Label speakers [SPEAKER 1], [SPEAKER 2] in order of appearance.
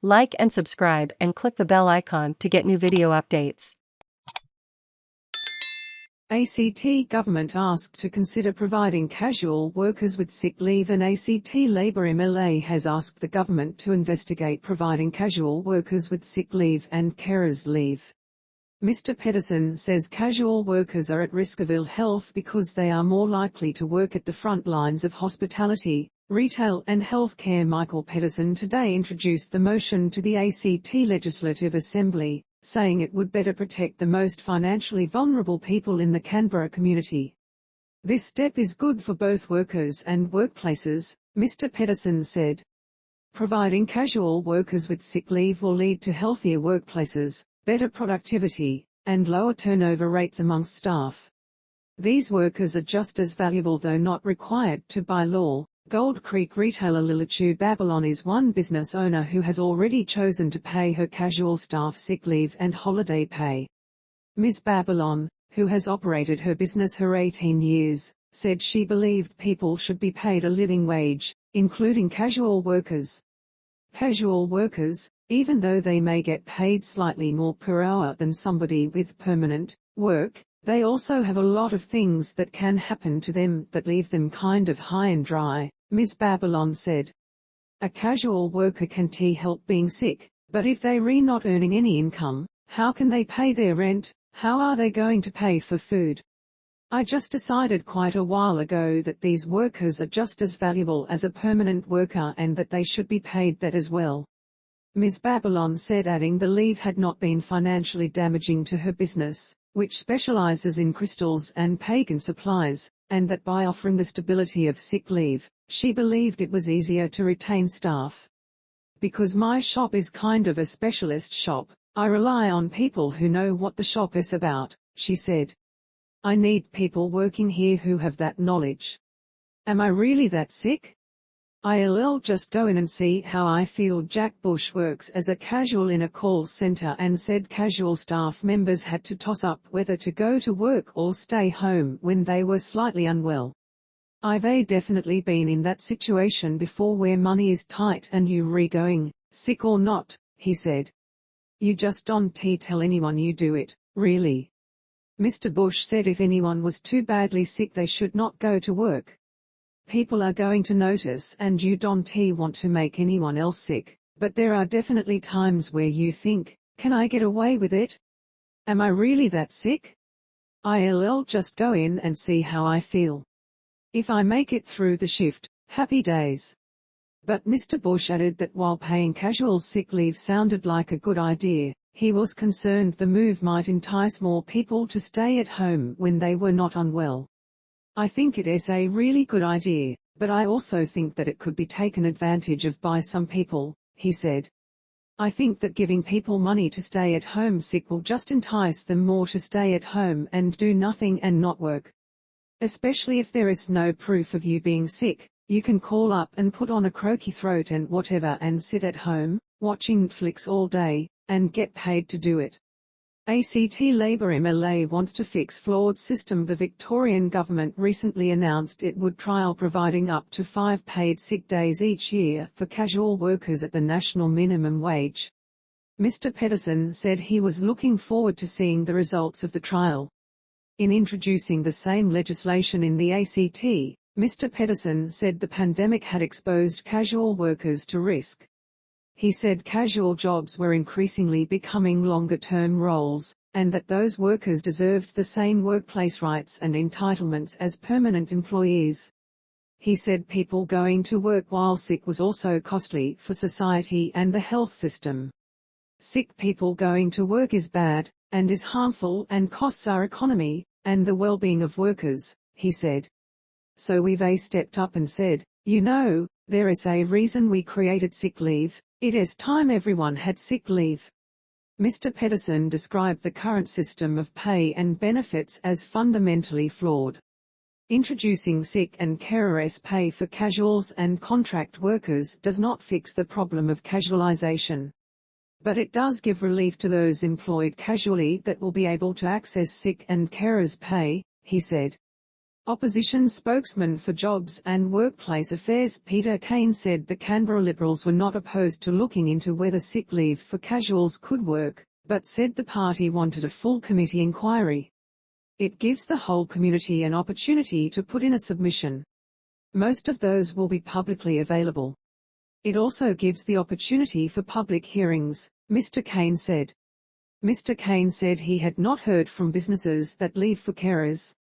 [SPEAKER 1] Like and subscribe and click the bell icon to get new video updates.
[SPEAKER 2] ACT Government asked to consider providing casual workers with sick leave, and ACT Labor MLA has asked the government to investigate providing casual workers with sick leave and carers leave. Mr Pettersson says casual workers are at risk of ill health because they are more likely to work at the front lines of hospitality, retail and healthcare. Michael Pettersson today introduced the motion to the ACT Legislative Assembly, saying it would better protect the most financially vulnerable people in the Canberra community. This step is good for both workers and workplaces, Mr Pettersson said. Providing casual workers with sick leave will lead to healthier workplaces, better productivity, and lower turnover rates amongst staff. These workers are just as valuable, though not required to by law. Gold Creek retailer Lilitu Babylon is one business owner who has already chosen to pay her casual staff sick leave and holiday pay. Ms. Babylon, who has operated her business for 18 years, said she believed people should be paid a living wage, including casual workers. Casual workers, even though they may get paid slightly more per hour than somebody with permanent work, they also have a lot of things that can happen to them that leave them kind of high and dry, Ms. Babylon said. A casual worker can help being sick, but if they're not earning any income, how can they pay their rent? How are they going to pay for food? I just decided quite a while ago that these workers are just as valuable as a permanent worker and that they should be paid that as well. Ms. Babylon said, adding the leave had not been financially damaging to her business, which specialises in crystals and pagan supplies, and that by offering the stability of sick leave, she believed it was easier to retain staff. Because my shop is kind of a specialist shop, I rely on people who know what the shop is about, she said. I need people working here who have that knowledge. Am I really that sick? I'll just go in and see how I feel. Jack Busch works as a casual in a call center and said casual staff members had to toss up whether to go to work or stay home when they were slightly unwell. I've definitely been in that situation before where money is tight and you're going, sick or not, he said. You just don't tell anyone you do it, really. Mr Busch said if anyone was too badly sick they should not go to work. People are going to notice, and you don't want to make anyone else sick, but there are definitely times where you think, can I get away with it? Am I really that sick? I'll just go in and see how I feel. If I make it through the shift, happy days. But Mr Busch added that while paying casual sick leave sounded like a good idea, he was concerned the move might entice more people to stay at home when they were not unwell. I think it is a really good idea, but I also think that it could be taken advantage of by some people, he said. I think that giving people money to stay at home sick will just entice them more to stay at home and do nothing and not work. Especially if there is no proof of you being sick, you can call up and put on a croaky throat and whatever and sit at home, watching Netflix all day, and get paid to do it. ACT Labor MLA wants to fix flawed system. The Victorian Government recently announced it would trial providing up to 5 paid sick days each year for casual workers at the national minimum wage. Mr Pettersson said he was looking forward to seeing the results of the trial. In introducing the same legislation in the ACT, Mr Pettersson said the pandemic had exposed casual workers to risk. He said casual jobs were increasingly becoming longer-term roles, and that those workers deserved the same workplace rights and entitlements as permanent employees. He said people going to work while sick was also costly for society and the health system. Sick people going to work is bad, and is harmful and costs our economy, and the well-being of workers, he said. So we've stepped up and said, there is a reason we created sick leave. It is time everyone had sick leave. Mr Pettersson described the current system of pay and benefits as fundamentally flawed. Introducing sick and carers pay for casuals and contract workers does not fix the problem of casualisation. But it does give relief to those employed casually that will be able to access sick and carers pay, he said. Opposition spokesman for Jobs and Workplace Affairs Peter Kane said the Canberra Liberals were not opposed to looking into whether sick leave for casuals could work, but said the party wanted a full committee inquiry. It gives the whole community an opportunity to put in a submission. Most of those will be publicly available. It also gives the opportunity for public hearings, Mr. Kane said. Mr. Kane said he had not heard from businesses that leave for carers,